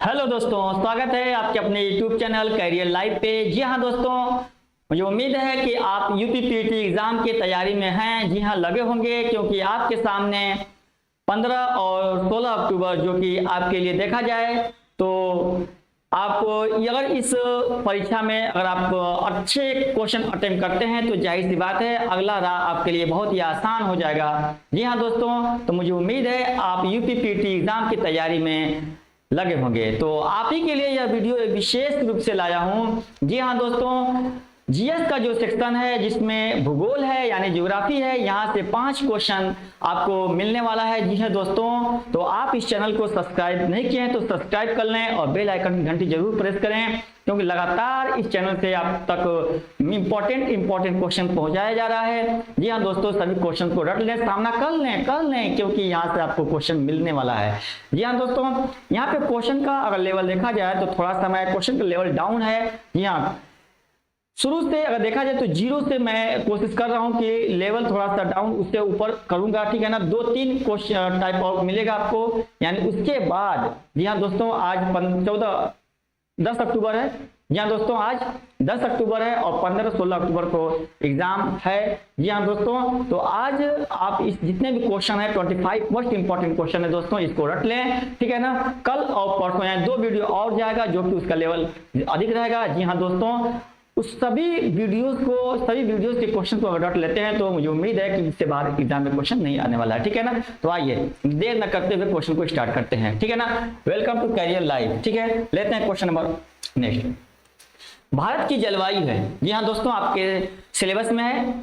Hello दोस्तों, स्वागत है आपके अपने YouTube चैनल कैरियर लाइव पे। जी हाँ दोस्तों, मुझे उम्मीद है कि आप यूपीपीटी एग्जाम की तैयारी में हैं। जी हाँ, लगे होंगे क्योंकि आपके सामने 15 और 16 अक्टूबर जो कि आपके लिए देखा जाए तो आप अगर इस परीक्षा में अगर आप अच्छे क्वेश्चन अटेम्प्ट करते हैं तो जाहिर सी बात है अगला राह आपके लिए बहुत ही आसान हो जाएगा। जी हाँ दोस्तों, तो मुझे उम्मीद है आप यूपीपीटी एग्जाम की तैयारी में लगे होंगे। तो आप ही के लिए यह वीडियो एक विशेष रूप से लाया हूं। जी हाँ दोस्तों, जीएस का जो सेक्शन है जिसमें भूगोल है यानी ज्योग्राफी है, यहाँ से 5 क्वेश्चन आपको मिलने वाला है। जी हाँ दोस्तों, तो आप इस चैनल को सब्सक्राइब नहीं किए हैं तो सब्सक्राइब कर लें और बेल आइकन की घंटी जरूर प्रेस करें, क्योंकि लगातार इस चैनल से आप तक इंपॉर्टेंट क्वेश्चन पहुंचाया जा रहा है। जी हाँ दोस्तों, सभी क्वेश्चन को रट लें, सामना कर लें क्योंकि यहाँ से आपको क्वेश्चन मिलने वाला है। जी हाँ दोस्तों, यहाँ पे क्वेश्चन का अगर लेवल देखा जाए तो थोड़ा सा मैं क्वेश्चन का लेवल डाउन है। जी हाँ, शुरू से अगर देखा जाए तो 0 से मैं कोशिश कर रहा हूं कि लेवल थोड़ा सा डाउन उससे ऊपर करूंगा, ठीक है ना। 2-3 क्वेश्चन टाइप ऑफ मिलेगा आपको, यानी उसके बाद। जी हाँ दोस्तों, आज 10 अक्टूबर है। जी हाँ दोस्तों, आज 10 अक्टूबर है और 15-16 अक्टूबर को एग्जाम है। जी हाँ दोस्तों, तो आज आप इस जितने भी क्वेश्चन है 25 मोस्ट इंपॉर्टेंट क्वेश्चन है दोस्तों, इसको रट लें, ठीक है ना। कल और परसों यहाँ 2 वीडियो और जाएगा जो कि उसका लेवल अधिक रहेगा। जी हाँ दोस्तों, उस सभी वीडियोस के क्वेश्चन को रट लेते हैं तो मुझे उम्मीद है कि इससे बाहर एग्जाम में क्वेश्चन नहीं आने वाला है, ठीक है ना। तो आइए देर न करते हुए क्वेश्चन को स्टार्ट करते हैं, ठीक है ना। वेलकम टू कैरियर लाइव, ठीक है। लेते हैं क्वेश्चन नंबर नेक्स्ट। भारत की जलवायु है। जी हाँ दोस्तों, आपके सिलेबस में है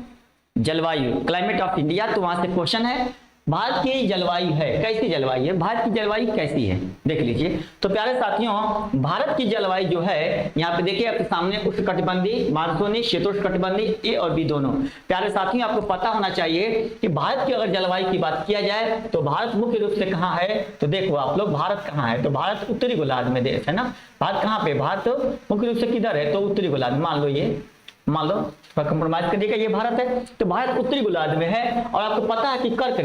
जलवायु, क्लाइमेट ऑफ इंडिया, तो वहां से क्वेश्चन है भारत की जलवायु है, कैसी जलवायु है, भारत की जलवायु कैसी है, देख लीजिए। तो प्यारे साथियों, भारत की जलवायु जो है यहाँ पे देखिए आपके सामने उष्णकटिबंधीय, मानसूनी, शीतोष्णकटिबंधीय, ए और बी दोनों। प्यारे साथियों, आपको पता होना चाहिए कि भारत की अगर जलवायु की बात किया जाए तो भारत मुख्य रूप से कहाँ है, तो देखो आप लोग भारत कहाँ है, तो भारत उत्तरी गोलार्ध में देश है ना। भारत कहाँ पे, भारत मुख्य रूप से किधर है, तो उत्तरी गोलार्ध। मान लो कंप्रोमाइज करिएगा, ये भारत है, तो भारत उत्तरी गोलार्ध में है। और आपको पता है कि कर्क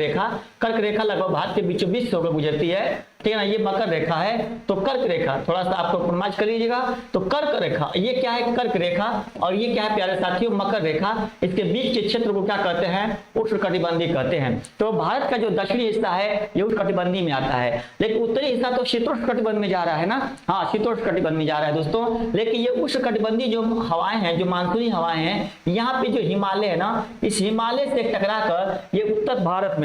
रेखा लगभग भारत के बीचों बीच से होकर गुजरती है, ठीक है ना। ये मकर रेखा है, तो कर्क रेखा थोड़ा सा आपको कंप्रोमाइज कर लीजिएगा। तो कर्क रेखा, ये क्या है, कर्क रेखा, और ये क्या है प्यारे साथियों, मकर रेखा। इसके बीच के क्षेत्र को क्या कहते हैं, उष्णकटिबंधीय कहते हैं। तो भारत का जो दक्षिणी हिस्सा है ये उष्णकटिबंधीय में आता है, लेकिन उत्तरी हिस्सा तो शीतोष्णकटिबंध में जा रहा है ना। हाँ, शीतोष्णकटिबंध में जा रहा है दोस्तों। लेकिन ये उष्णकटिबंधीय जो हवाएं हैं, जो मानसूनी हवाएं हैं, यहाँ पे जो हिमालय है ना, इस हिमालय से टकरा कर ये उत्तर भारत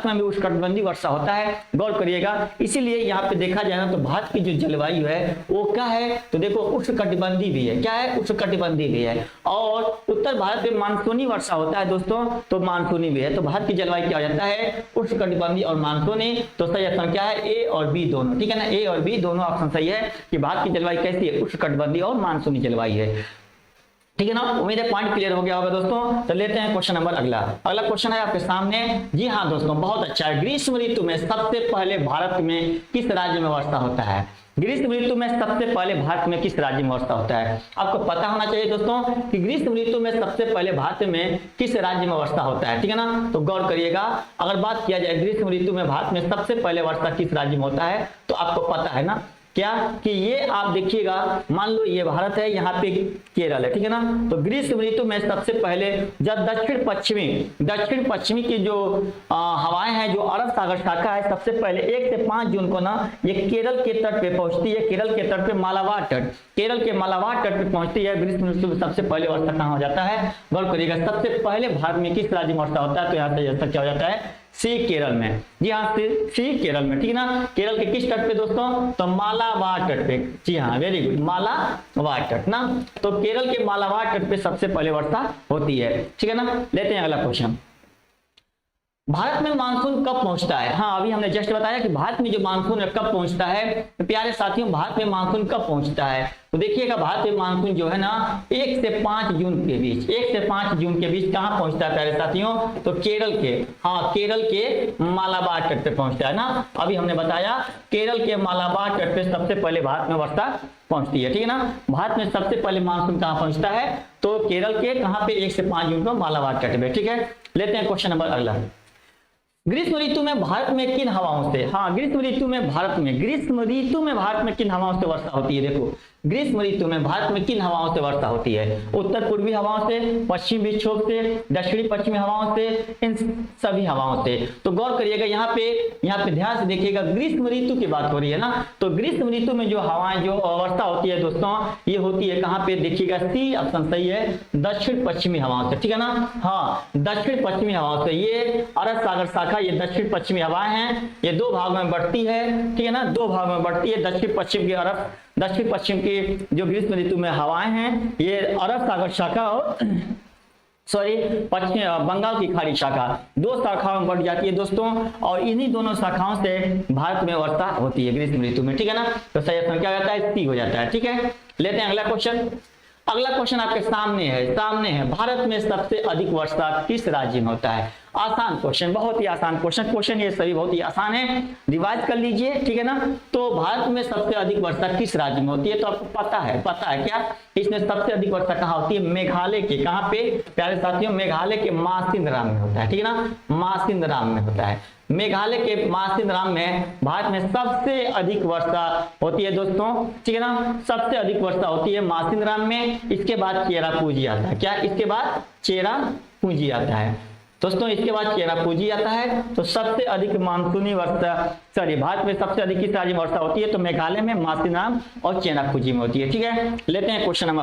में भी उष्णकटिबंधीय वर्षा होता है। गौर करिएगा, इसीलिए यहाँ पे देखा जाए ना तो भारत की जो जलवायु है वो क्या है, तो देखो उष्णकटिबंधीय भी है। क्या है, उष्णकटिबंधीय भी है। और उत्तर भारत में मानसूनी वर्षा होता है दोस्तों, तो मानसूनी भी है। तो भारत की जलवायु क्या हो जाता है, उष्णकटिबंधीय और मानसूनी। तो सही ऑप्शन क्या है, ए और बी दोनों, ठीक है ना। ए और बी दोनों ऑप्शन सही है कि भारत की जलवायु कैसी है, उष्णकटिबंधीय और मानसूनी जलवायु है, ठीक है ना। उम्मीद है पॉइंट क्लियर हो गया होगा दोस्तों। तो लेते हैं क्वेश्चन नंबर अगला क्वेश्चन है आपके सामने। जी हाँ दोस्तों, बहुत अच्छा है। ग्रीष्म ऋतु में सबसे पहले भारत में किस राज्य में वर्षा होता है, ग्रीष्म ऋतु में सबसे पहले भारत में किस राज्य में वर्षा होता है। आपको पता होना चाहिए दोस्तों कि ग्रीष्म ऋतु में सबसे पहले भारत में किस राज्य में वर्षा होता है, ठीक है ना। तो गौर करिएगा, अगर बात किया जाए ग्रीष्म ऋतु में भारत में सबसे पहले वर्षा किस राज्य में होता है, तो आपको पता है ना क्या कि ये आप देखिएगा, मान लो ये भारत है, यहाँ पे केरल है, ठीक है ना। तो ग्रीष्म ऋतु में सबसे पहले जब दक्षिण पश्चिमी की जो हवाएं हैं, जो अरब सागर शाखा है, सबसे पहले 1 से 5 जून को ना ये केरल के तट पे पहुंचती है। केरल के तट पे मालाबार तट पे पहुंचती है। ग्रीष्म ऋतु में सबसे पहले वर्षा कहाँ हो जाता है, गौर करिएगा, सबसे पहले भारत में किस राज्य में वर्षा होता है, तो यहाँ से क्या हो जाता है, सी केरल में। जी हाँ, सी केरल में, ठीक है ना। केरल के किस तट पे दोस्तों, तो मालाबार तट पे। जी हाँ, वेरी गुड, मालाबार तट ना। तो केरल के मालाबार तट पे सबसे पहले वर्षा होती है, ठीक है ना। लेते हैं अगला क्वेश्चन। भारत में मानसून कब पहुंचता है। हाँ, अभी हमने जस्ट बताया कि भारत में जो मानसून है कब पहुंचता है। तो प्यारे साथियों, भारत में मानसून कब पहुंचता है, तो देखिएगा भारत में मानसून जो है ना 1 से 5 जून के बीच, 1 से 5 जून के बीच कहाँ पहुंचता है प्यारे साथियों, तो केरल के मालाबार तट पे पहुंचता है ना। अभी हमने बताया केरल के मालाबार तट पे सबसे पहले भारत में वर्षा पहुंचती है, ठीक है ना। भारत में सबसे पहले मानसून कहाँ पहुंचता है, तो केरल के कहाँ पे 1 से 5 जून को मालाबार तट पे, ठीक है। लेते हैं क्वेश्चन नंबर अगला। ग्रीष्म ऋतु में भारत में किन हवाओं से, हाँ ग्रीष्म ऋतु में भारत में किन हवाओं से वर्षा होती है। देखो ग्रीष्म ऋतु में भारत में किन हवाओं से वर्षा होती है, उत्तर पूर्वी हवाओं से, पश्चिमी विक्षोभ से, दक्षिणी पश्चिमी हवाओं से, इन सभी हवाओं से। तो गौर करिएगा यहाँ पे ध्यान से देखिएगा, ग्रीष्म ऋतु की बात हो रही है ना, तो ग्रीष्म ऋतु में जो हवाएं जो वर्षा होती है दोस्तों, ये होती है कहाँ पे, देखिएगा सी ऑप्शन सही है, दक्षिण पश्चिमी हवाओं से, ठीक है ना, हाँ दक्षिण पश्चिमी हवाओं से। ये अरब सागर शाखा, ये दक्षिण पश्चिमी हवाएं हैं, ये दो भाग में बढ़ती है, ठीक है ना, दो भाग में बढ़ती है, दक्षिण पश्चिम की अरब, दक्षिण पश्चिम की जो ग्रीष्म ऋतु में हवाएं हैं, ये अरब सागर शाखा और सॉरी पश्चिम बंगाल की खाड़ी शाखा, दो शाखाओं में बढ़ जाती है दोस्तों, और इन्हीं दोनों शाखाओं से भारत में वर्षा होती है ग्रीष्म ऋतु में, ठीक है ना। तो सही आंसर क्या होता है, सी हो जाता है, ठीक है। लेते हैं अगला क्वेश्चन। अगला क्वेश्चन आपके सामने है, भारत में सबसे अधिक वर्षा किस राज्य में होता है। आसान क्वेश्चन, बहुत ही आसान क्वेश्चन ये सभी बहुत ही आसान है, रिवाइज कर लीजिए, ठीक है ना। तो भारत में सबसे अधिक वर्षा किस राज्य में होती है, तो आपको पता है क्या, इसमें सबसे अधिक वर्षा कहाँ होती है, मेघालय के, कहाँ पे प्यारे साथियों, मेघालय के मासिनराम में होता है, ठीक है ना, मासिनराम में होता है। मेघालय के मासिनराम में भारत में सबसे अधिक वर्षा होती है दोस्तों, ठीक है ना, सबसे अधिक वर्षा होती है मासिनराम में। इसके बाद चेरापूंजी आता है, क्या इसके बाद चेरापूंजी आता है दोस्तों, इसके बाद चेरापूंजी आता है। तो सबसे अधिक मानसूनी वर्षा भारत में सबसे अधिक किस राज्य में वर्षा होती है, तो मेघालय में, मासिनराम और चेरापूंजी में होती है, ठीक है। लेते हैं क्वेश्चन नंबर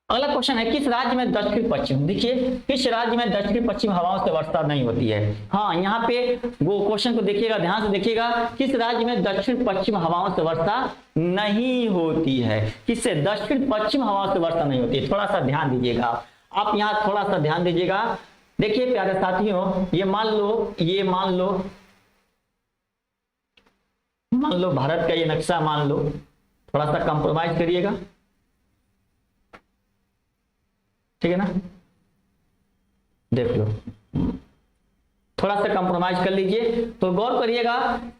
अगला क्वेश्चन है, किस राज्य में दक्षिण पश्चिम, देखिए किस राज्य में दक्षिण पश्चिम हवाओं से वर्षा नहीं होती है। हाँ यहाँ पे वो क्वेश्चन को देखिएगा, ध्यान से देखिएगा, किस राज्य में दक्षिण पश्चिम हवाओं से वर्षा नहीं होती है, किससे, दक्षिण पश्चिम हवाओं से वर्षा नहीं होती है। थोड़ा सा ध्यान दीजिएगा आप यहाँ, थोड़ा सा ध्यान दीजिएगा। देखिए प्यारे साथियों, ये मान लो भारत का ये नक्शा मान लो, थोड़ा सा कंप्रोमाइज करिएगा, ठीक है ना, देख लो थोड़ा सा कंप्रोमाइज कर लीजिए। तो गौर करिएगा,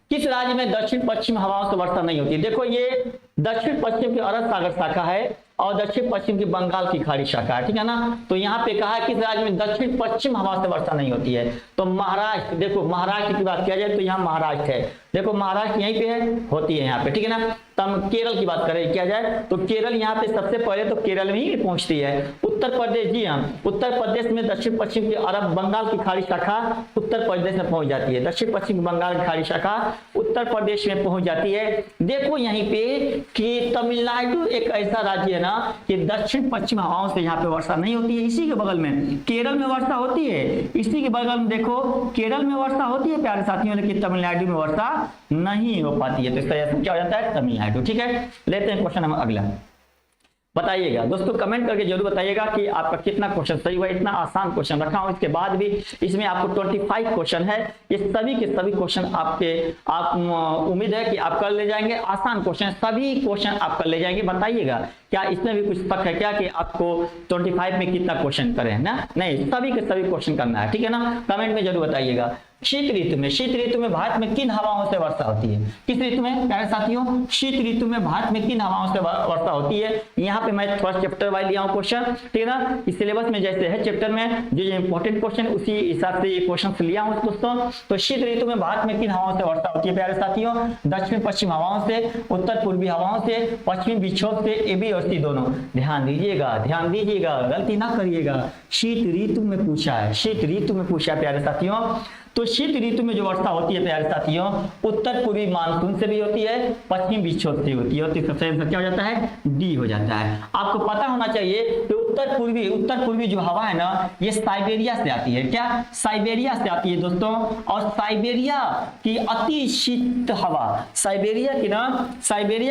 किस राज्य में दक्षिण पश्चिम हवाओं से वर्षा नहीं होती है। देखो ये दक्षिण पश्चिम की अरब सागर शाखा है और दक्षिण पश्चिम की बंगाल की खाड़ी शाखा है, ठीक है ना। तो यहाँ पे कहा है किस राज्य में दक्षिण पश्चिम हवा से वर्षा नहीं होती है, तो महाराष्ट्र। देखो महाराष्ट्र की बात किया जाए तो यहाँ महाराष्ट्र है, देखो महाराष्ट्र यहीं पे है, होती है यहाँ पे, ठीक है ना। तब केरल की बात करें किया जाए तो केरल यहाँ पे सबसे पहले तो केरल में ही पहुंचती है। उत्तर प्रदेश, जी हाँ, उत्तर प्रदेश में दक्षिण पश्चिम की अरब बंगाल की खाड़ी शाखा उत्तर प्रदेश में पहुंच जाती है, दक्षिण पश्चिम बंगाल की खाड़ी शाखा उत्तर प्रदेश में पहुंच जाती है। देखो यहीं पे कि तमिलनाडु एक ऐसा राज्य है ना कि दक्षिण पश्चिम हवाओं से यहाँ पे वर्षा नहीं होती है। इसी के बगल में केरल में वर्षा होती है, इसी के बगल में देखो केरल में वर्षा होती है प्यारे साथियों, लेकिन तमिलनाडु में वर्षा नहीं हो पाती है। तो इसका क्या हो जाता है, तमिलनाडु, ठीक है। लेते हैं क्वेश्चन नंबर अगला, बताइएगा दोस्तों, कमेंट करके जरूर बताइएगा कि आपका कितना क्वेश्चन सही हुआ। इतना आसान क्वेश्चन रखा हूं, इसके बाद भी इसमें आपको 25 क्वेश्चन है, ये सभी के सभी क्वेश्चन आप उम्मीद है कि आप कर ले जाएंगे। आसान क्वेश्चन, सभी क्वेश्चन आप कर ले जाएंगे। बताइएगा क्या इसमें भी कुछ शक है क्या कि आपको 25 में कितना क्वेश्चन करें ना, नहीं, सभी के सभी क्वेश्चन करना है, ठीक है ना। कमेंट में जरूर बताइएगा। शीत ऋतु में भारत में किन हवाओं से वर्षा होती है, किस ऋतु में प्यारे साथियों, शीत ऋतु में भारत में किन हवाओं से वर्षा होती है। यहाँ पे मैं थोड़ा चैप्टर वाइज लिया हूँ क्वेश्चन, ठीक है ना। इस सिलेबस में जैसे है चैप्टर में जो इंपॉर्टेंट क्वेश्चन उसी हिसाब से ये क्वेश्चन लिया हूँ दोस्तों। तो शीत ऋतु में भारत में किन हवाओं से वर्षा होती है प्यारे साथियों, दक्षिण पश्चिम हवाओं से, उत्तर पूर्वी हवाओं से, पश्चिमी विक्षोभ से, ए बी और सी दोनों। ध्यान दीजिएगा, गलती ना करिएगा। शीत ऋतु में पूछा है प्यारे साथियों। तो शीत ऋतु में जो वर्षा होती है प्यारे साथियों, उत्तर पूर्वी मानसून से भी होती है, पश्चिमी विक्षोभ से होती है। तो इसका सही आंसर क्या हो जाता है, डी हो जाता है। आपको पता होना चाहिए कि उत्तर पूर्वी जो हवा है ना, ये साइबेरिया से आती है। क्या, साइबेरिया से आती है दोस्तों। और साइबेरिया की अति शीत हवा, साइबेरिया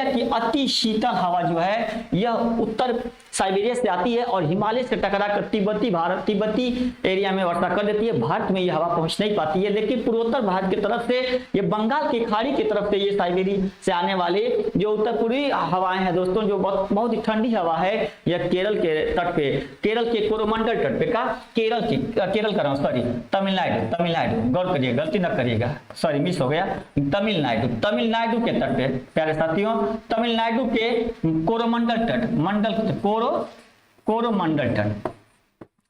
की अति शीतल हवा जो है यह उत्तर साइबेरिया से आती है और हिमालय से टकरा कर तिब्बती एरिया में वर्षा कर देती है। भारत में यह हवा पहुंच नहीं पाती है, लेकिन पूर्वोत्तर भारत की तरफ से, ये बंगाल की खाड़ी की तरफ से ये साइबेरिया से आने वाले जो उत्तर पूर्वी हवाएं हैं दोस्तों, जो बहुत ही ठंडी हवा है, यह केरल के तट पे, केरल के कोरोमंडल तट पे का, केरल कर रहा हूँ, सॉरी तमिलनाडु, गौर करिए, गलती न करिएगा, सॉरी मिस हो गया, तमिलनाडु के तट पे प्यारे साथियों, तमिलनाडु के कोरोमंडल तट, कोरोमंडल तट,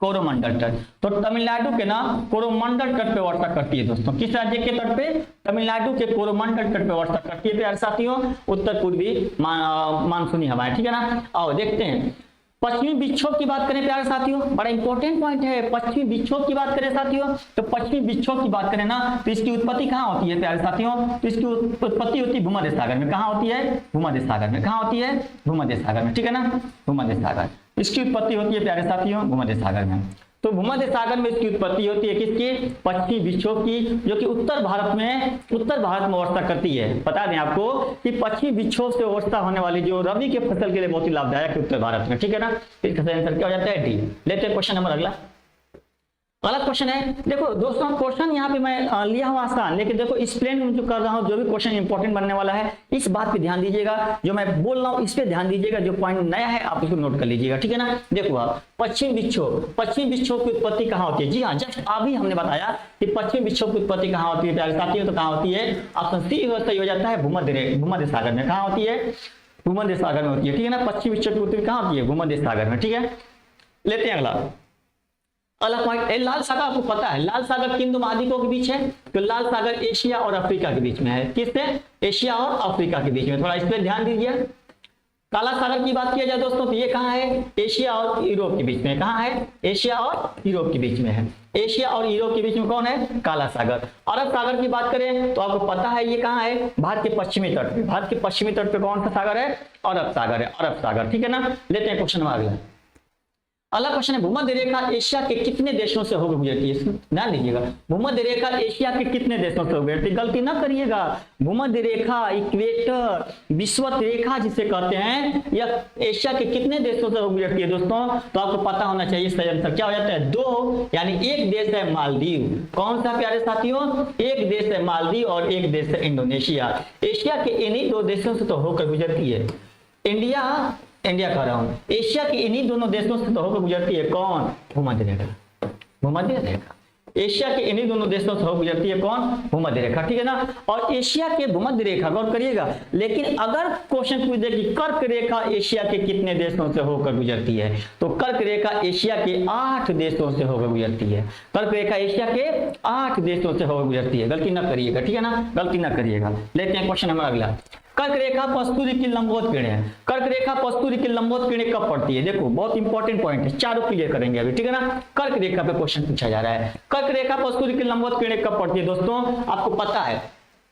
कोरोमंडल तट। तो तमिलनाडु के ना कोरोमंडल तट पे वर्षा करती है दोस्तों। किस राज्य के तट पे? तमिलनाडु के कोरोमंडल तट पे वर्षा करती है प्यारे साथियों, उत्तर पूर्वी मानसूनी हवाएं। ठीक है ना। आओ देखते हैं पश्चिमी विक्षोभ की बात करें प्यारे साथियों, बड़ा इंपॉर्टेंट पॉइंट है। पश्चिमी विक्षोभ की बात करें साथियों, तो पश्चिमी विक्षोभ की बात करें ना तो इसकी उत्पत्ति कहाँ होती है प्यारे साथियों? तो इसकी उत्पत्ति होती है भूमध्य सागर में। कहाँ होती है? भूमध्य सागर में। कहाँ होती है? भूमध्य सागर में। ठीक है ना, भूमध्य सागर। इसकी उत्पत्ति होती है प्यारे साथियों भूमध्य सागर में। तो भूमध्य सागर में इसकी उत्पत्ति होती है किसकी? पश्चिमी विक्षोभ की, जो कि उत्तर भारत में वर्षा करती है। बता दें आपको कि पश्चिमी विक्षोभ से वर्षा होने वाली जो रबी के फसल के लिए बहुत ही लाभदायक है उत्तर भारत में। ठीक है ना। इसका सही आंसर क्या हो जाता है? डी। लेते हैं क्वेश्चन नंबर अगला। अलग क्वेश्चन है। देखो दोस्तों क्वेश्चन यहाँ पे मैं लिया हूँ आसान, लेकिन देखो एक्सप्लेन में जो कर रहा हूँ, जो भी क्वेश्चन इंपॉर्टेंट बनने वाला है इस बात पे ध्यान दीजिएगा। जो मैं बोल रहा हूँ इस पे ध्यान दीजिएगा, जो पॉइंट नया है आप इसको नोट कर लीजिएगा। ठीक है ना। देखो आप पश्चिम विक्षोभ की उत्पत्ति कहाँ होती है? जी हाँ, जस्ट अभी हमने बताया कि पश्चिम विक्षोभ की उत्पत्ति कहाँ होती है प्यारे साथियों। तो कहाँ होती है? ऑप्शन सी सही हो जाता है भूमध्य सागर में। कहाँ होती है? भूमध्य सागर में होती है। ठीक है ना। पश्चिम विक्षोभ की उत्पत्ति कहाँ होती है? भूमध्य सागर में। ठीक है। लेते हैं अगला अलग पॉइंट। लाल सागर आपको पता है, लाल सागर किन दो महाद्वीपों के बीच है? तो लाल सागर एशिया और अफ्रीका के बीच में है। किससे? एशिया और अफ्रीका के बीच में। थोड़ा इस पर ध्यान दीजिए। काला सागर की बात किया जाए दोस्तों तो ये कहाँ है? एशिया और यूरोप के बीच में। कहाँ है? एशिया और यूरोप के बीच में है। एशिया और यूरोप के बीच में कौन है? काला सागर। अरब सागर की बात करें तो आपको पता है ये कहाँ है? भारत के पश्चिमी तट पे। भारत के पश्चिमी तट पे कौन सा सागर है? अरब सागर है। अरब सागर। ठीक है ना। लेते हैं क्वेश्चन नंबर अगला। अगला क्वेश्चन है भूमध्य रेखा एशिया के कितने देशों से होकर गुजरती है? ध्यान दीजिएगा, भूमध्य रेखा एशिया के कितने देशों से गुजरती है? गलती ना करिएगा। भूमध्य रेखा, इक्वेटर, विषुवत रेखा जिसे कहते हैं, यह एशिया के कितने देशों से गुजरती है दोस्तों? तो आपको पता होना चाहिए सही आंसर क्या हो जाता है? 2। यानी एक देश है मालदीव। कौन सा प्यारे साथियों? एक देश है मालदीव और एक देश है इंडोनेशिया। एशिया के इन्हीं 2 देशों से तो होकर गुजरती है। इंडिया कह रहा हूं, एशिया के इन्हीं दोनों देशों से तो होकर गुजरती है कौन? भूमध्य रेखा। भूमध्य रेखा एशिया के इन्हीं दोनों देशों से होकर गुजरती है कौन? भूमध्य रेखा। ठीक है ना। और एशिया के भूमध्य रेखा गौर करिएगा, लेकिन अगर क्वेश्चन पूछ दे कि कर्क रेखा एशिया के कितने देशों से होकर गुजरती है, तो कर्क रेखा एशिया के 8 देशों से होकर गुजरती है। कर्क रेखा एशिया के 8 देशों से होकर गुजरती है। गलती ना करिएगा। ठीक है ना, गलती ना करिएगा। लेते हैं क्वेश्चन नंबर अगला। कर्क रेखा पर सूर्य की लंबवत किरणें, कर्क रेखा पर सूर्य की लंबवत किरणें कब पड़ती है? देखो बहुत इंपॉर्टेंट पॉइंट है, चारों क्लियर करेंगे अभी। ठीक है ना। कर्क रेखा पे क्वेश्चन पूछा जा रहा है, कर्क रेखा पर सूर्य की लंबवत किरणें कब पड़ती है दोस्तों? आपको पता है,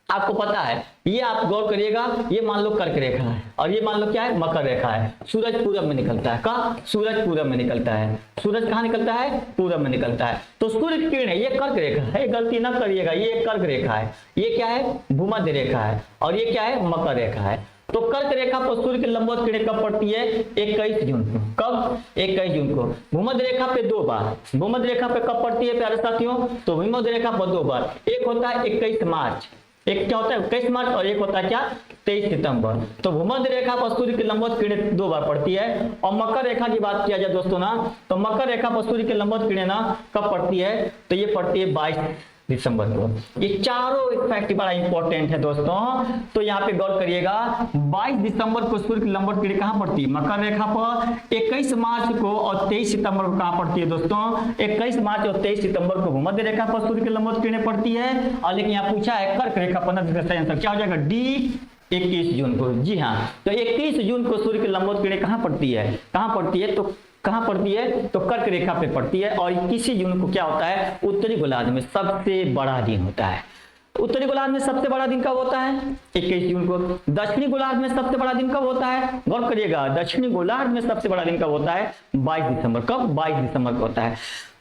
आपको पता है। ये आप गौर करिएगा, ये मान लो कर्क रेखा है और ये मान लो क्या है? मकर रेखा है। सूरज पूरब में निकलता है। कहाँ? सूरज पूरब में निकलता है। सूरज कहाँ निकलता है? पूरब में निकलता है। तो सूर्य की किरण है, ये कर्क रेखा है। गलती ना करिएगा, ये कर्क रेखा है। ये क्या है? भूमध्य रेखा है। और ये क्या है? मकर रेखा है। तो कर्क रेखा पर सूर्य की लंबवत किरणें कब पड़ती है? 21 जून को। कब? 21 जून को। भूमध्य रेखा पे 2 बार। भूमध्य रेखा पे कब पड़ती है प्यारे साथियों? तो भूमध्य रेखा पर 2 बार। एक होता है 21 मार्च, एक क्या होता है 21 मार्च, और एक होता है क्या? 23 सितंबर। तो भूमध्य रेखा पर सूर्य की लंबवत किरणें 2 बार पड़ती है। और मकर रेखा की बात किया जाए दोस्तों ना, तो मकर रेखा पर सूर्य की लंबवत किरणें ना कब पड़ती है? तो ये पड़ती है 22 दिसंबर को। ये चारों फैक्ट बड़ा इंपॉर्टेंट है दोस्तों। तो यहाँ पे गौर करिएगा, 22 दिसंबर को सूर्य की लंबवत किरणें कहाँ पड़ती है? मकर रेखा पर। 21 मार्च को और 23 सितंबर को कहाँ पड़ती है दोस्तों? 21 मार्च और 23 सितंबर को भूमध्य रेखा पर सूर्य की लंबवत किरणें पड़ती है। और लेकिन यहाँ पूछा है कर्क रेखा पर, सही आंसर क्या हो जाएगा? डी, 21 जून को। जी हाँ, तो 21 जून को सूर्य की लंबवत किरणें कहाँ पड़ती है? कहाँ पड़ती है? तो कहां पड़ती है? तो कर्क रेखा पे पड़ती है। और 21 जून को क्या होता है? उत्तरी गोलार्ध में सबसे बड़ा दिन होता है। उत्तरी गोलार्ध में सबसे बड़ा दिन कब होता है? 21 जून को। दक्षिणी गोलार्ध में सबसे बड़ा दिन कब होता है? गौर करिएगा, दक्षिणी गोलार्ध में सबसे बड़ा दिन कब होता है? 22 दिसंबर। कब? 22 दिसंबर को होता है।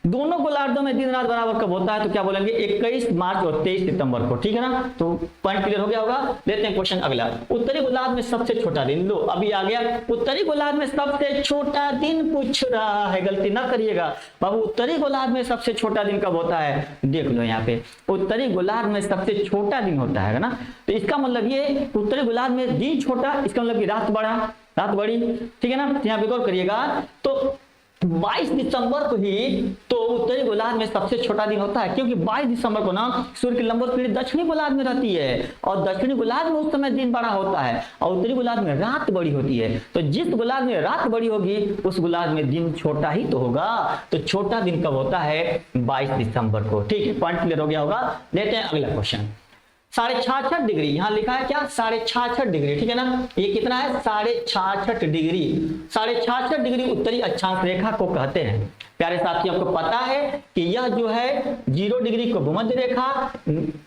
दोनों गोलार्धों में दिन रात बराबर कब होता है? तो क्या बोलेंगे? 21 मार्च और 23 सितंबर को। ठीक है ना। तो पॉइंट क्लियर हो गया होगा। लेते हैं क्वेश्चन अगला। उत्तरी गोलार्ध में सबसे छोटा दिन, लो अभी आ गया। उत्तरी गोलार्ध में सबसे छोटा दिन पूछ रहा है, गलती ना करिएगा बाबू। उत्तरी गोलार्ध में सबसे छोटा दिन कब होता है? देख लो यहाँ पे, उत्तरी गोलार्ध में सबसे छोटा दिन होता है ना। तो इसका मतलब ये उत्तरी गोलार्ध में दिन छोटा, इसका मतलब कि रात बड़ी। ठीक है ना। यहाँ पे गौर करिएगा, तो 22 दिसंबर को ही तो उत्तरी गोलार्ध में सबसे छोटा दिन होता है, क्योंकि 22 दिसंबर को ना सूर्य की लंबवत किरण दक्षिणी गोलार्ध में रहती है और दक्षिणी गोलार्ध में उस समय दिन बड़ा होता है और उत्तरी गोलार्ध में रात बड़ी होती है। तो जिस गोलार्ध में रात बड़ी होगी उस गोलार्ध में दिन छोटा ही तो होगा। तो छोटा दिन कब होता है? 22 दिसंबर को। ठीक है, पॉइंट क्लियर हो गया होगा। लेते हैं अगला क्वेश्चन। 66.5 डिग्री, यहां लिखा है क्या? 66.5 डिग्री, ठीक है ना। ये कितना है? 66.5 डिग्री। 66.5 डिग्री उत्तरी अक्षांश रेखा को कहते हैं। प्यारे साथियों, आपको पता है कि यह जो है 0 डिग्री को भूमध्य रेखा,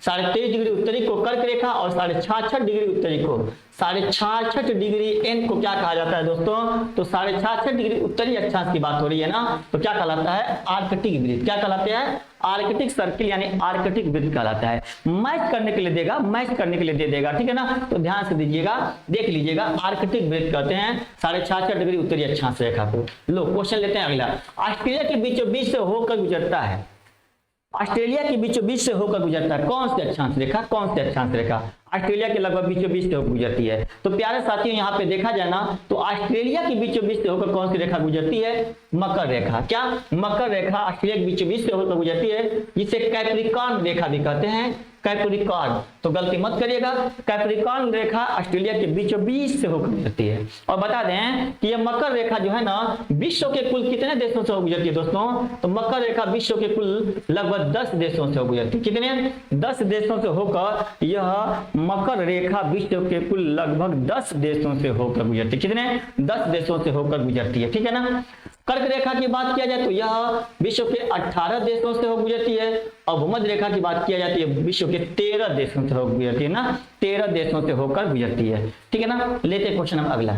23.5 डिग्री उत्तरी को कर्क रेखा और 66.5 डिग्री उत्तरी को 66.5 डिग्री एन को क्या कहा जाता है दोस्तों? तो 66.5 डिग्री उत्तरी अक्षांश की बात हो रही है ना, तो क्या कहलाता है? आर्कटिक वृत्त। क्या कहलाते हैं? आर्कटिक सर्किल यानी आर्कटिक वृत्त कहलाता है। मैच करने के लिए देगा, मैच करने के लिए दे देगा, ठीक है ना। तो ध्यान से दीजिएगा, देख लीजिएगा, आर्कटिक वृत्त कहते हैं 66.5 डिग्री उत्तरी अक्षांश रेखा को। लो क्वेश्चन लेते हैं अगला। ऑस्ट्रेलिया के बीचों बीच से होकर गुजरता है, ऑस्ट्रेलिया के बीचों बीच से होकर गुजरता है कौन सी अक्षांश रेखा? कौन सी अक्षांश रेखा? ऑस्ट्रेलिया के लगभग बीचों बीच से होकर गुजरती है। तो प्यारे साथियों, यहाँ पे देखा जाए ना तो ऑस्ट्रेलिया के बीचों बीच से होकर कौन सी रेखा गुजरती है? मकर रेखा। क्या? मकर रेखा ऑस्ट्रेलिया के बीचों बीच से होकर गुजरती है, जिसे कैप्रिकॉर्न रेखा भी कहते हैं। कैप्रिकॉर्न, तो गलती मत करिएगा, कैप्रिकॉर्न रेखा ऑस्ट्रेलिया के बीचों बीच से होकर गुजरती है। और बता दें कि यह मकर रेखा जो है ना विश्व के कुल कितने देशों से गुजरती है दोस्तों? तो मकर रेखा विश्व के कुल लगभग 10 देशों से गुजरती है। कितने? 10 देशों से होकर यह मकर रेखा विश्व के कुल लगभग 10 देशों से होकर गुजरती है। कितने? 10 देशों से होकर गुजरती है, ठीक है ना। कर्क रेखा की बात किया जाए तो यह विश्व के 18 देशों से होकर गुजरती है और भूमध्य रेखा की बात किया जाती है विश्व के 13 देशों से होकर गुजरती है ना, 13 देशों से होकर गुजरती है, ठीक है ना। लेते क्वेश्चन अगला।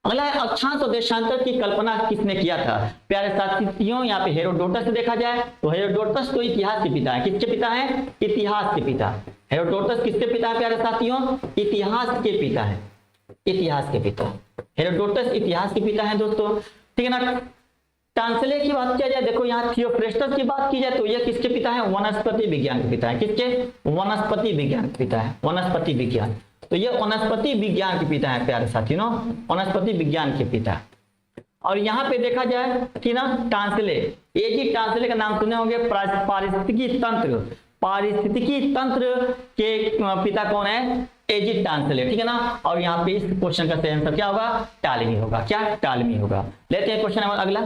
अगला है अक्षांश और देशांतर की कल्पना किसने किया था? प्यारे साथियों, यहाँ पे हेरोडोटस से देखा जाए तो हेरोडोटस तो इतिहास के पिता है। किसके पिता है? इतिहास के पिता। हेरोडोटस किसके पिता है प्यारे साथियों? इतिहास के पिता है, इतिहास के पिता। हेरोडोटस इतिहास के पिता है दोस्तों, ठीक है ना। टांसले की बात किया जाए, देखो यहाँ थियोफ्रेस्टस की बात की जाए तो यह किसके पिता है? वनस्पति विज्ञान के पिता है। किसके? वनस्पति विज्ञान के पिता है, वनस्पति विज्ञान। तो यह वनस्पति विज्ञान के पिता है प्यारे साथियों, वनस्पति विज्ञान के पिता। और यहाँ पे देखा जाए कि ना टांसले, ये जी टांसले का नाम सुने होंगे। पारिस्थितिकी तंत्र, पारिस्थितिकी तंत्र के पिता कौन है? एजी टांसले, ठीक है ना। और यहाँ पे इस क्वेश्चन का सही आंसर क्या होगा? टालमी होगा। क्या? टालमी होगा। लेते हैं क्वेश्चन नंबर अगला।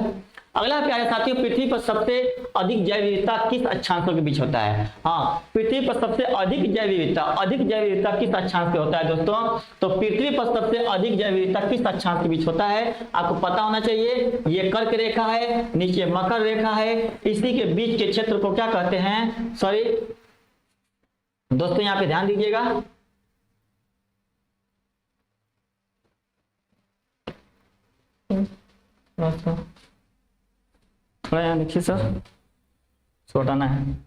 अगला प्यारे साथियों, पृथ्वी पर सबसे अधिक जैव विविधता किस अक्षांशों के बीच होता है? हाँ, पृथ्वी पर सबसे अधिक जैव विविधता, अधिक जैव विविधता किस अक्षांश पे होता है दोस्तों? तो पृथ्वी पर सबसे अधिक जैव विविधता किस अक्षांश के बीच होता है? आपको पता होना चाहिए। ये कर्क रेखा है, नीचे मकर रेखा है, इसी के बीच के क्षेत्र को क्या कहते हैं? सॉरी दोस्तों, यहाँ पे ध्यान दीजिएगा। थोड़ा यहाँ देखिए सर, छोटाना है।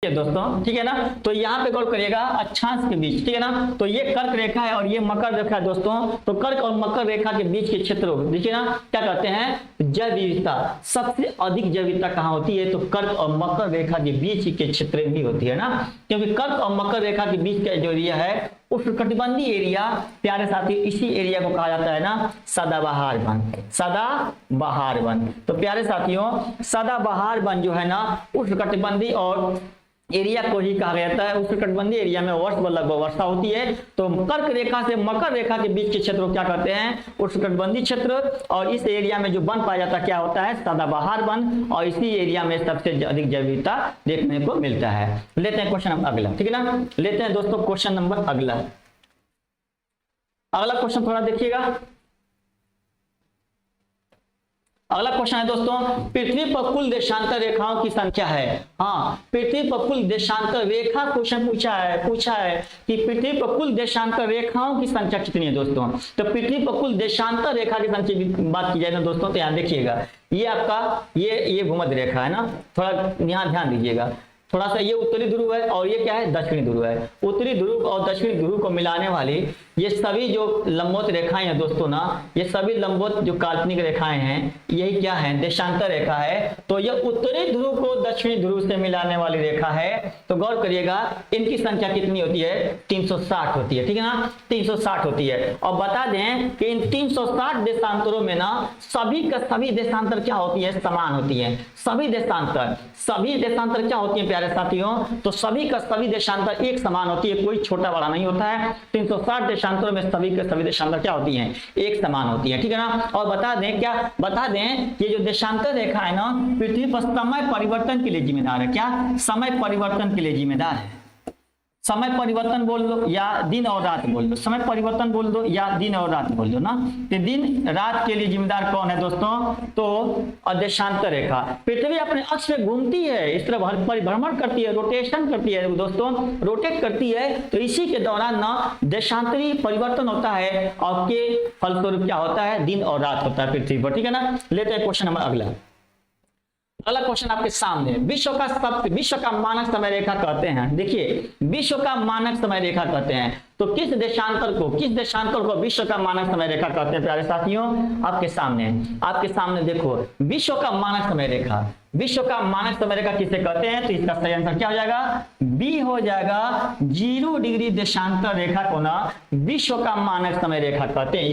दोस्तों, ठीक है ना। तो यहाँ पे गौर करिएगा अक्षांश के बीच, ठीक है ना। तो ये कर्क रेखा है और ये मकर रेखा है दोस्तों। तो कर्क और मकर रेखा के बीच के क्षेत्र देखिए ना, क्या कहते हैं? जैव विविधता। सबसे अधिक जैव विविधता कहाँ होती है? तो कर्क और मकर रेखा के बीच के क्षेत्र में ही होती है ना, क्योंकि कर्क और मकर रेखा के बीच का जो एरिया है उष्णकटिबंधीय एरिया, प्यारे साथी, इसी एरिया को कहा जाता है ना सदाबहार वन। सदाबहार वन। तो प्यारे साथियों, सदाबहार वन जो है ना उष्णकटिबंधीय और एरिया को ही कहा जाता है। उष्णकटिबंधीय एरिया में वर्ष लगभग वर्षा होती है। तो कर्क रेखा से मकर रेखा के बीच के क्षेत्र को क्या कहते हैं? उष्णकटिबंधीय क्षेत्र। और इस एरिया में जो वन पाया जाता है क्या होता है? सदाबहार वन। और इसी एरिया में सबसे अधिक जैव विविधता देखने को मिलता है। लेते हैं क्वेश्चन नंबर अगला, ठीक है ना। लेते हैं दोस्तों क्वेश्चन नंबर अगला। अगला क्वेश्चन थोड़ा देखिएगा। अगला क्वेश्चन है दोस्तों, पृथ्वी पर कुल देशांतर रेखाओं की संख्या है। हाँ, पृथ्वी पर कुल देशांतर रेखा क्वेश्चन पूछा है कि पृथ्वी पर कुल देशांतर रेखाओं की संख्या कितनी है दोस्तों। तो पृथ्वी पर कुल देशांतर रेखा की संख्या की बात की जाए ना दोस्तों, तो यहाँ देखिएगा, ये आपका ये भूमध्य रेखा है ना, थोड़ा यहाँ ध्यान दीजिएगा, थोड़ा सा ये उत्तरी ध्रुव है और ये क्या है, दक्षिणी ध्रुव है। उत्तरी ध्रुव और दक्षिणी ध्रुव को मिलाने वाली ये सभी जो लंबवत रेखाएं हैं दोस्तों ना, ये सभी लंबवत जो काल्पनिक रेखाएं हैं, यही क्या है, देशांतर रेखा है। तो ये उत्तरी ध्रुव को दक्षिणी ध्रुव से मिलाने वाली रेखा है। तो गौर करिएगा, इनकी संख्या कितनी होती है, 360 होती है, ठीक है ना, 360 होती है। और बता दें कि इन 360 देशांतरों में ना सभी का सभी देशांतर क्या होती है, समान होती है। सभी देशांतर क्या होती है प्यारे साथियों, तो सभी का सभी देशांतर एक समान होती है, कोई छोटा बड़ा नहीं होता है। 360 देशांतरों में सभी के सभी देशांतर क्या होती हैं, एक समान होती है, ठीक है ना। और बता दें ये जो देशांतर रेखा है ना, पृथ्वी पर समय परिवर्तन के लिए जिम्मेदार है। क्या, समय परिवर्तन के लिए जिम्मेदार है। समय परिवर्तन बोल दो या दिन और रात बोल दो, समय परिवर्तन बोल दो या दिन और रात बोल दो ना। तो दिन रात के लिए जिम्मेदार कौन है दोस्तों, तो देशांतर रेखा। पृथ्वी अपने अक्ष में घूमती है, इस तरह परिभ्रमण करती है, रोटेशन करती है दोस्तों, रोटेट करती है। तो इसी के दौरान ना देशांतरी परिवर्तन होता है और के फलस्वरूप क्या होता है, दिन और रात होता है पृथ्वी पर, ठीक है ना। लेते हैं क्वेश्चन नंबर अगला क्वेश्चन आपके सामने, विश्व का मानक समय रेखा कहते हैं। देखिए, विश्व का मानक समय रेखा कहते हैं, तो किस देशांतर को विश्व का मानक समय रेखा कहते हैं प्यारे साथियों। आपके सामने देखो, विश्व का मानक समय रेखा किसे कहते हैं, तो इसका सही आंसर क्या हो जाएगा, बी हो जाएगा। 0 डिग्री देशांतर रेखा को ना विश्व का मानक समय रेखा कहते हैं।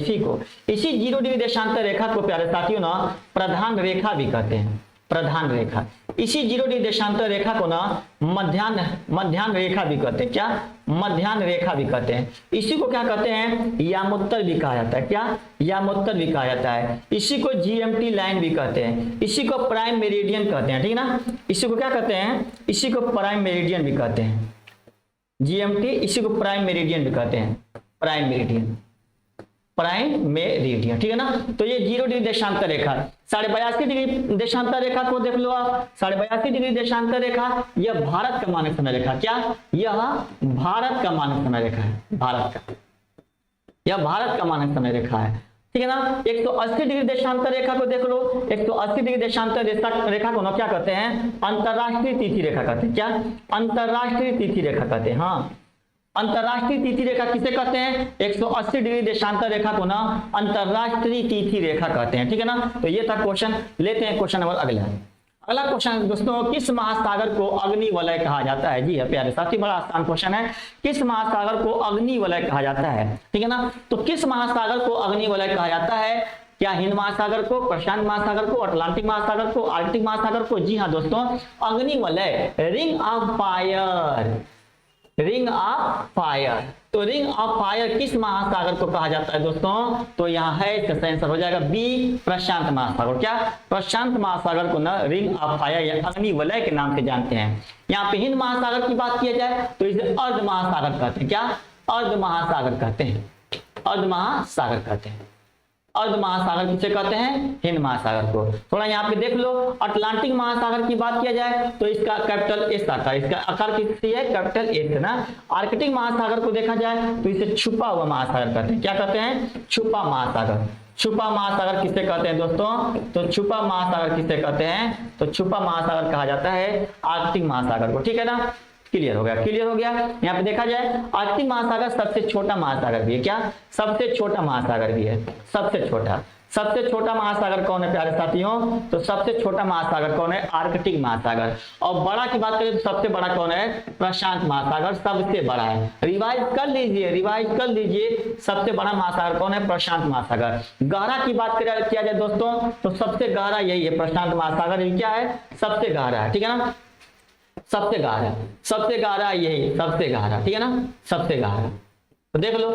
इसी 0 डिग्री देशांतर रेखा को प्यारे साथियों ना प्रधान रेखा भी कहते हैं, प्रधान रेखा। इसी 0 डिग्री देशांतर रेखा को ना मध्याह्न रेखा भी कहते हैं। क्या, मध्याह्न रेखा भी कहते हैं। इसी को क्या कहते हैं, यामोत्तर भी कहा जाता है। क्या, यामोत्तर भी कहा जाता है। इसी को जीएमटी लाइन भी कहते हैं। इसी को प्राइम मेरिडियन कहते हैं, ठीक है ना। इसी को क्या कहते हैं, इसी को प्राइम मेरिडियन भी कहते हैं, जीएमटी। इसी को प्राइम मेरिडियन भी कहते हैं, प्राइम मेरिडियन, ठीक है ना। तो ये 0 डिग्री देशांतर रेखा, 82.5 डिग्री देशांतर रेखा को देख लो आप। 82.5 डिग्री देशांतर रेखा, यह भारत का मानक समय रेखा। क्या, यह भारत का मानक समय रेखा है, यह भारत का मानक समय रेखा है, ठीक है ना। 180 डिग्री देशांतर रेखा को देख लो। 180 डिग्री देशांतर रेखा को ना क्या कहते हैं, अंतरराष्ट्रीय तिथि रेखा कहते हैं। क्या, अंतरराष्ट्रीय तिथि रेखा कहते हैं। हाँ, अंतरराष्ट्रीय तिथि रेखा किसे कहते हैं, 180 डिग्री देशांतर रेखा को ना अंतरराष्ट्रीय तिथि रेखा कहते हैं, ठीक है ना। तो ये था क्वेश्चन। लेते हैं क्वेश्चन नंबर अगला क्वेश्चन दोस्तों, किस महासागर को अग्नि वलय कहा जाता है। जी है प्यारे साथी, बड़ा आसान क्वेश्चन है। किस महासागर को अग्नि वलय कहा जाता है, ठीक है ना। तो किस महासागर को अग्नि वलय कहा जाता है, क्या हिंद महासागर को, प्रशांत महासागर को, अटलांटिक महासागर को, आर्कटिक महासागर को। जी हाँ दोस्तों, अग्नि वलय, रिंग ऑफ फायर। तो रिंग ऑफ फायर किस महासागर को कहा जाता है दोस्तों, तो यहाँ है, इसका सही आंसर हो जाएगा बी, प्रशांत महासागर। क्या, प्रशांत महासागर को ना रिंग ऑफ फायर या अग्नि वलय के नाम से जानते हैं। यहाँ पे हिंद महासागर की बात किया जाए तो इसे अर्ध महासागर कहते हैं। क्या, अर्ध महासागर कहते हैं, अर्ध महासागर कहते हैं। अर्ध महासागर किसे कहते हैं, हिंद महासागर को। थोड़ा यहाँ पे देख लो, अटलांटिक महासागर की बात किया जाए तो इसका कैपिटल एस आता है, इसका आकार किससे है, कैपिटल एस है ना। आर्कटिक महासागर को देखा जाए तो इसे छुपा हुआ महासागर कहते हैं। क्या कहते हैं, छुपा महासागर। छुपा महासागर किसे कहते हैं दोस्तों, तो छुपा महासागर किसे कहते हैं, तो छुपा महासागर कहा जाता है आर्कटिक महासागर को, ठीक है ना। क्लियर हो गया। यहाँ पे देखा जाए, आर्कटिक महासागर सबसे छोटा महासागर भी है। क्या, सबसे छोटा महासागर भी है, सबसे छोटा महासागर कौन है प्यारे साथियों, तो सबसे छोटा महासागर कौन है, आर्कटिक महासागर। और बड़ा की बात करें तो सबसे बड़ा कौन है, प्रशांत महासागर सबसे बड़ा है। रिवाइज कर लीजिए, सबसे बड़ा महासागर कौन है, प्रशांत महासागर। गहरा की बात किया जाए दोस्तों, तो सबसे गहरा यही है, प्रशांत महासागर। ये क्या है, सबसे गहरा है, ठीक है ना, सबसे गहरा यही, सबसे गहरा, ठीक है ना, सबसे गहरा। तो देख लो,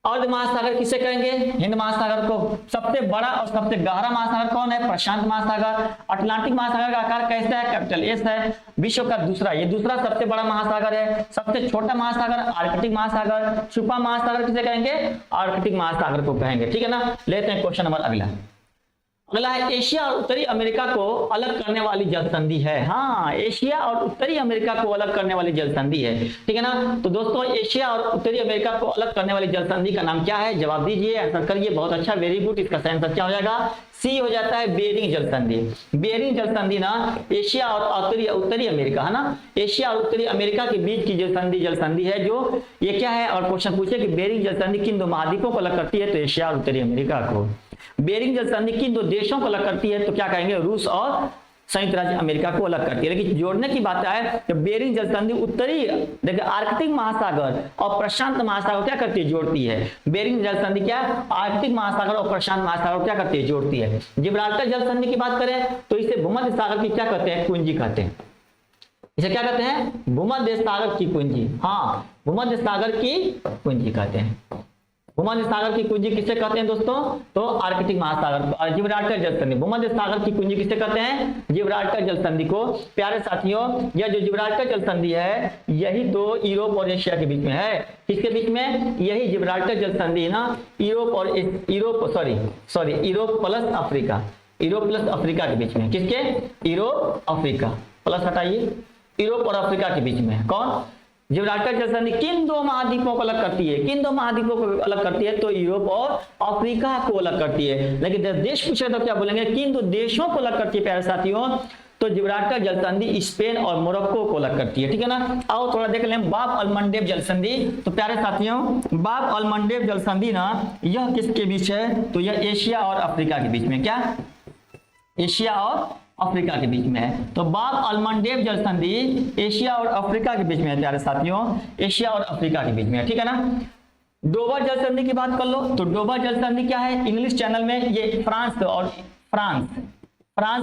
अर्ध महासागर किसे कहेंगे, हिंद महासागर को। सबसे बड़ा और सबसे गहरा महासागर कौन है, प्रशांत महासागर। अटलांटिक महासागर का आकार कैसा है, कैपिटल एस है। विश्व का दूसरा सबसे बड़ा महासागर है। सबसे छोटा महासागर आर्कटिक महासागर। छुपा महासागर किसे कहेंगे, आर्कटिक महासागर को कहेंगे, ठीक है ना। लेते हैं क्वेश्चन नंबर अगला है एशिया और उत्तरी अमेरिका को अलग करने वाली जल संधि है। हाँ, एशिया और उत्तरी अमेरिका को अलग करने वाली जल संधि है, ठीक है ना। तो दोस्तों एशिया और उत्तरी अमेरिका को अलग करने वाली जल संधि का नाम क्या है? जवाब दीजिए, आंसर करिए। बहुत अच्छा, वेरी गुड। इसका सही आंसर क्या हो जाएगा? सी हो जाता है, बेरिंग जल संधि। बेरिंग जल संधि ना एशिया और उत्तरी अमेरिका, है ना, एशिया और उत्तरी अमेरिका के बीच की जल संधि है जो ये क्या है। और क्वेश्चन पूछे कि बेरिंग जल संधि किन दो महाद्वीपों को अलग करती है? तो एशिया और उत्तरी अमेरिका को। बेरिंग जल संधि किन दो देशों को अलग करती है? तो क्या कहेंगे? रूस और संयुक्त राज्य अमेरिका को अलग करती है। लेकिन जोड़ने की बात है कि बेरिंग जल संधि उत्तरी देखिए आर्कटिक महासागर और प्रशांत महासागर क्या करती है? जोड़ती है। बेरिंग जल संधि क्या है? आर्कटिक महासागर और प्रशांत महासागर क्या करती है? जोड़ती है। जिब्राल्टर जल संधि की बात करें तो इसे भूमध्य सागर की क्या कहते हैं? कुंजी कहते हैं। इसे क्या कहते हैं? भूमध्य सागर की कुंजी। हाँ, भूमध्य सागर की कुंजी कहते हैं। भूमध्य सागर की कुंजी किसे कहते हैं दोस्तों? तो आर्कटिक महासागर। जिब्राल्टर जल संधि, भूमध्य सागर की कुंजी किसे कहते हैं? जिब्राल्टर जल संधि को। प्यारे साथियों, यह जो जिब्राल्टर जल संधि है यही तो यूरोप और एशिया के बीच में है। किसके बीच में? यही जिब्राल्टर जल संधि ना Europe plus Africa, Europe plus Africa के बीच में। किसके? यूरोप अफ्रीका, प्लस हटाइए, यूरोप और अफ्रीका के बीच में। कौन? जिब्राल्टर जल संधि किन दो महाद्वीपों को अलग करती है? किन दो महाद्वीपों को अलग करती है? तो यूरोप और अफ्रीका को अलग करती है। लेकिन जब देश पूछे तो क्या बोलेंगे? किन दो देशों को अलग करती है प्यारे साथियों? तो जिब्राल्टर जल संधि स्पेन और मोरक्को को अलग करती है, ठीक है ना। आओ थोड़ा देख लें बाब अलमंडेब जल संधि। तो प्यारे साथियों, बाब अलमंडेब जल संधि ना यह किसके बीच है? तो यह एशिया और अफ्रीका के बीच में। क्या? एशिया और अफ्रीका के बीच में है। तो बाब अलमंडेब जल संधि एशिया और अफ्रीका के बीच में है प्यारे साथियों, एशिया और अफ्रीका के बीच में है, ठीक है ना। डोबर जल संधि की बात कर लो तो डोबर जल संधि क्या है? इंग्लिश चैनल में ये फ्रांस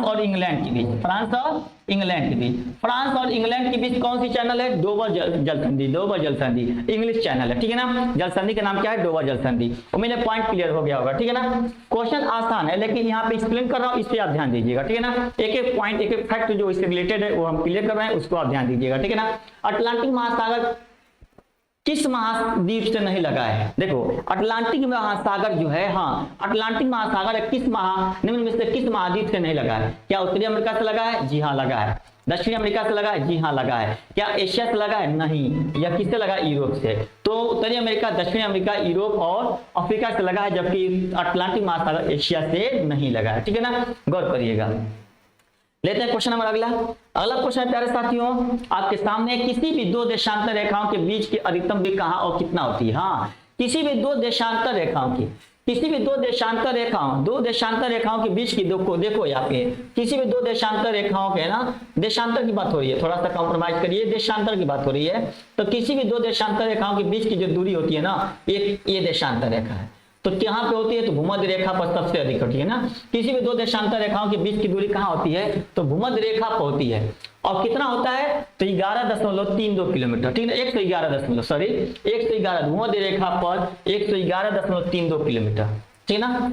और इंग्लैंड के बीच, फ्रांस और इंग्लैंड के बीच, फ्रांस और इंग्लैंड के बीच कौन सी चैनल है? डोबर जल संधि, डोबर जल संधि इंग्लिश चैनल है, ठीक है ना। जल संधि का नाम क्या है? डोबर जल संधि। उम्मीद है पॉइंट क्लियर हो गया होगा, ठीक है ना। क्वेश्चन आसान है लेकिन यहाँ पे एक्सप्लेन कर रहा हूँ, इस पे आप ध्यान दीजिएगा, ठीक है ना। एक एक पॉइंट, एक एक फैक्ट जो इससे रिलेटेड है वो हम क्लियर कर रहे हैं, उसको आप ध्यान दीजिएगा, ठीक है ना। अटलांटिक महासागर किस महाद्वीप से नहीं लगा है? देखो अटलांटिक महासागर जो है, हाँ अटलांटिक महासागर निम्न में से किस महाद्वीप से नहीं लगा है? क्या उत्तरी अमेरिका से लगा है? जी हाँ लगा है। दक्षिणी अमेरिका से लगा है? जी हाँ लगा है। क्या एशिया से लगा है? नहीं। या किससे लगा? यूरोप से। तो उत्तरी अमेरिका, दक्षिणी अमेरिका, यूरोप और अफ्रीका से लगा है, जबकि अटलांटिक महासागर एशिया से नहीं लगा है, ठीक है ना। गौर करिएगा। लेते हैं क्वेश्चन नंबर अगला क्वेश्चन है प्यारे साथियों आपके सामने, किसी भी दो देशांतर रेखाओं के बीच की अधिकतम दूरी कहाँ और कितना होती है? हाँ, किसी भी दो देशांतर रेखाओं की, दो देशांतर रेखाओं के बीच की देखो यहाँ पे किसी भी दो देशांतर रेखाओं के ना, देशांतर की बात हो रही है, थोड़ा सा कॉम्प्रोमाइज करिए, देशांतर की बात हो रही है। तो किसी भी दो देशांतर रेखाओं के बीच की जो दूरी होती है ना, ये देशांतर रेखा है। तो यहाँ पे होती है तो भूमध्य रेखा पर सबसे अधिक होती है ना। किसी भी दो देशांतर रेखाओं के बीच की दूरी कहाँ होती है? तो भूमध्य रेखा पर होती है। और कितना होता है? तो 11.32 किलोमीटर, ठीक है। 111 भूमध्य रेखा पर 111.32 किलोमीटर, ठीक है ना।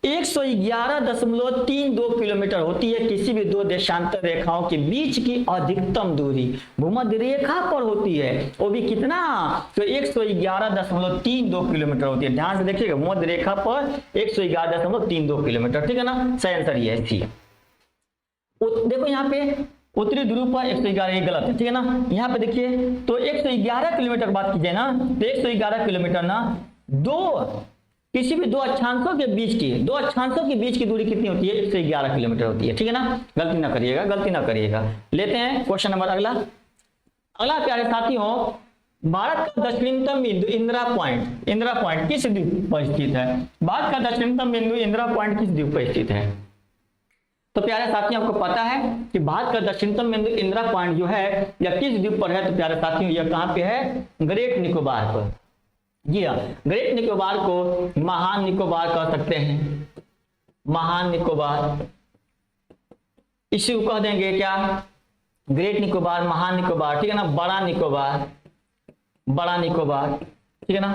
111.32 किलोमीटर होती है किसी भी दो देशांतर रेखाओं के बीच की अधिकतम दूरी, भूमध्य रेखा पर होती है। वो भी कितना? तो 111.32 किलोमीटर होती है। ध्यान से देखिएगा, भूमध्य रेखा पर 111.32 किलोमीटर, ठीक है ना। सही आंसर ये है। देखो यहाँ पे उत्तरी ध्रुव पर 111, ये गलत है, ठीक है ना। यहाँ पे देखिए तो 111 किलोमीटर बात कीजिए ना, तो 111 किलोमीटर ना किसी भी दो अक्षांशों के बीच की दूरी कितनी होती है? 111 किलोमीटर होती है, ठीक है ना। गलती ना करिएगा। लेते हैं क्वेश्चन नंबर अगला प्यारे साथियों, भारत का दक्षिणतम बिंदु इंदिरा पॉइंट किस द्वीप पर स्थित है? भारत का दक्षिणतम बिंदु इंदिरा पॉइंट किस द्वीप पर स्थित है? तो प्यारे साथियों आपको पता है कि भारत का दक्षिणतम बिंदु इंदिरा पॉइंट जो है या किस द्वीप पर है? तो प्यारे साथियों यह कहाँ पे है? ग्रेट निकोबार पर। जी हाँ, ग्रेट निकोबार को महान निकोबार कह सकते हैं, महान निकोबार, इसी को कह देंगे क्या? ग्रेट निकोबार, महान निकोबार, ठीक है ना। बड़ा निकोबार, ठीक है ना।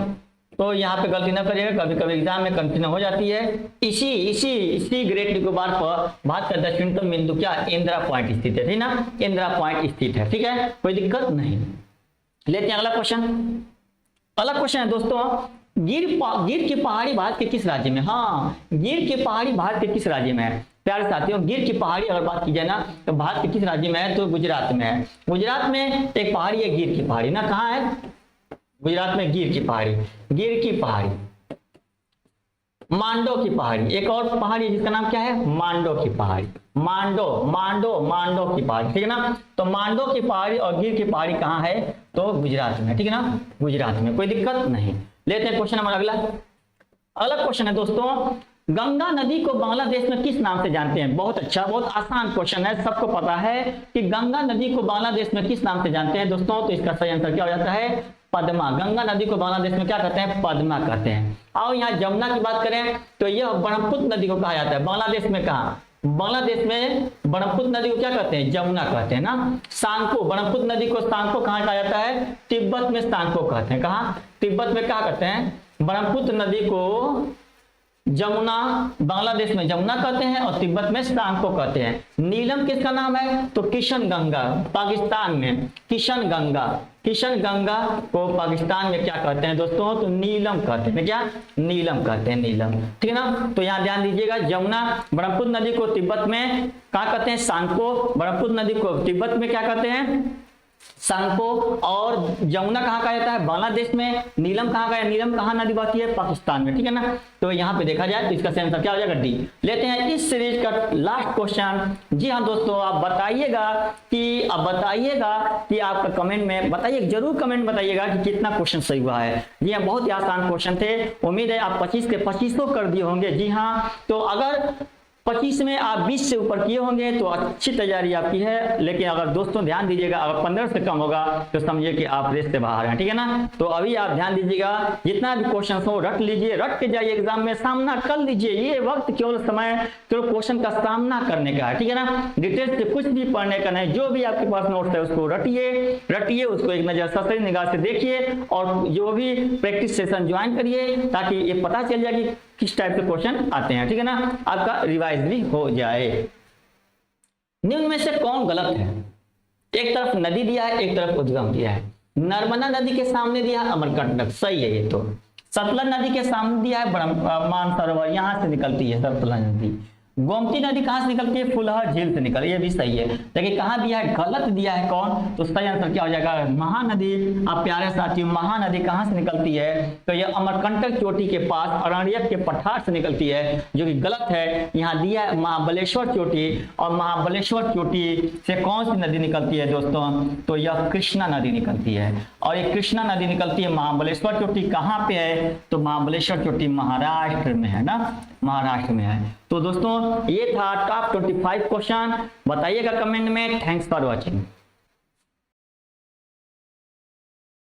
तो यहाँ पे गलती ना करिएगा, कभी कभी एग्जाम में कंफ्यूजन हो जाती है। इसी ग्रेट निकोबार पर भारत का दक्षिणतम बिंदु क्या? इंदिरा पॉइंट स्थित है, ठीक ना। इंदिरा पॉइंट स्थित है, ठीक है, कोई दिक्कत नहीं। लेते हैं अगला क्वेश्चन है दोस्तों, गिर की पहाड़ी भारत के किस राज्य में? हाँ, गिर की पहाड़ी भारत के किस राज्य में है? प्यारे साथियों, गिर की पहाड़ी अगर बात की जाए ना तो भारत के किस राज्य में है? तो गुजरात में है। गुजरात में एक पहाड़ी है गिर की पहाड़ी ना, कहाँ है? गुजरात में गिर की पहाड़ी। गिर की पहाड़ी, मांडो की पहाड़ी, एक और पहाड़ी है जिसका नाम क्या है? मांडो की पहाड़ी। मांडो मांडो मांडो की पहाड़ी, ठीक है ना। तो मांडो की पहाड़ी और गिर की पहाड़ी कहाँ है? तो गुजरात में, ठीक है ना, गुजरात में, कोई दिक्कत नहीं। लेते हैं क्वेश्चन नंबर अगला। अगला क्वेश्चन है दोस्तों, गंगा नदी को बांग्लादेश में किस नाम से जानते हैं? बहुत अच्छा, बहुत आसान क्वेश्चन है, सबको पता है कि गंगा नदी को बांग्लादेश में किस नाम से जानते हैं दोस्तों। तो इसका सही आंसर क्या हो जाता है? पद्मा। गंगा नदी को बांग्लादेश में क्या कहते हैं? पद्मा कहते हैं। और यहाँ जमुना की बात करें तो यह ब्रह्मपुत्र नदी को कहा जाता है। बांग्लादेश में कहा? बांग्लादेश में ब्रह्मपुत्र नदी को क्या कहते हैं? जमुना कहते हैं ना। सांको, ब्रह्मपुत्र नदी को सांको कहाँ कहा जाता है? तिब्बत में सांको कहते हैं। कहाँ? तिब्बत में क्या कहते हैं? ब्रह्मपुत्र नदी को जमुना, बांग्लादेश में जमुना कहते हैं और तिब्बत में सांको कहते हैं। नीलम किसका नाम है? तो किशन गंगा, पाकिस्तान में किशन गंगा। किशन गंगा को पाकिस्तान में क्या कहते हैं दोस्तों? तो नीलम कहते हैं। क्या? नीलम कहते हैं, नीलम, ठीक है ना। तो यहाँ ध्यान दीजिएगा, जमुना, ब्रह्मपुत्र नदी को तिब्बत में क्या कहते हैं? सांको। ब्रह्मपुत्र नदी को तिब्बत में क्या कहते हैं? सांको। और जमुना कहाँ कहा जाता है? बांग्लादेश में। नीलम कहाँ का है? नीलम कहाँ नदी बहती है? पाकिस्तान में, ठीक है ना। तो यहाँ पे देखा जाए तो इसका सही आंसर क्या हो जाएगा? डी। लेते हैं इस सीरीज का लास्ट क्वेश्चन। जी हाँ दोस्तों, आप बताइएगा कि आपका कमेंट में बताइए, जरूर कमेंट बताइएगा कि कितना क्वेश्चन सही हुआ है। जी हाँ, बहुत ही आसान क्वेश्चन थे। उम्मीद है आप 25 के 25 कर दिए होंगे। जी हाँ, तो अगर 25 में आप 20 से ऊपर किए होंगे तो अच्छी तैयारी आपकी है। लेकिन अगर दोस्तों ध्यान दीजिएगा, अगर 15 से कम होगा तो समझिए कि आप रेस से बाहर हैं, ठीक है ना। तो अभी आप ध्यान दीजिएगा, जितना भी क्वेश्चन हो रट लीजिए, रट के जाइए एग्जाम में, सामना कर लीजिए। ये वक्त केवल समय केवल क्वेश्चन का सामना करने का है, ठीक है ना। डिटेल्स से कुछ भी पढ़ने का नहीं, जो भी आपके पास नोट्स है उसको रटिए, उसको एक नजर ससरी निगाह से देखिए और जो भी प्रैक्टिस सेशन ज्वाइन करिए ताकि ये पता चल जाए कि किस टाइप के क्वेश्चन आते हैं, ठीक है ना। आपका रिवाइज भी हो जाए। निम्न में से कौन गलत है? एक तरफ नदी दिया है, एक तरफ उद्गम दिया है। नर्मदा नदी के सामने दिया है अमरकंटक, सही है ये तो। सतलज नदी के सामने दिया है मानसरोवर, यहां से निकलती है सतलज नदी। गोमती नदी कहां से निकलती है? फुलहर झील से निकलती है, ये भी सही है। लेकिन कहां दिया है? गलत दिया है। कौन? तो सही आंसर क्या हो जाएगा? महानदी। आप प्यारे साथियों, महानदी कहां से निकलती है? तो ये अमरकंटक चोटी के पास अरण्यक के पठार से निकलती है, जो कि गलत है। यहाँ दिया है महाबलेश्वर चोटी, और महाबलेश्वर चोटी से कौन सी नदी निकलती है दोस्तों? तो यह कृष्णा नदी निकलती है, और ये कृष्णा नदी निकलती है। महाबलेश्वर चोटी कहाँ पे है? तो महाबलेश्वर चोटी महाराष्ट्र में है ना, महाराष्ट्र में है। तो दोस्तों ये था टॉप 25 क्वेश्चन। बताइएगा कमेंट में। Thanks for watching.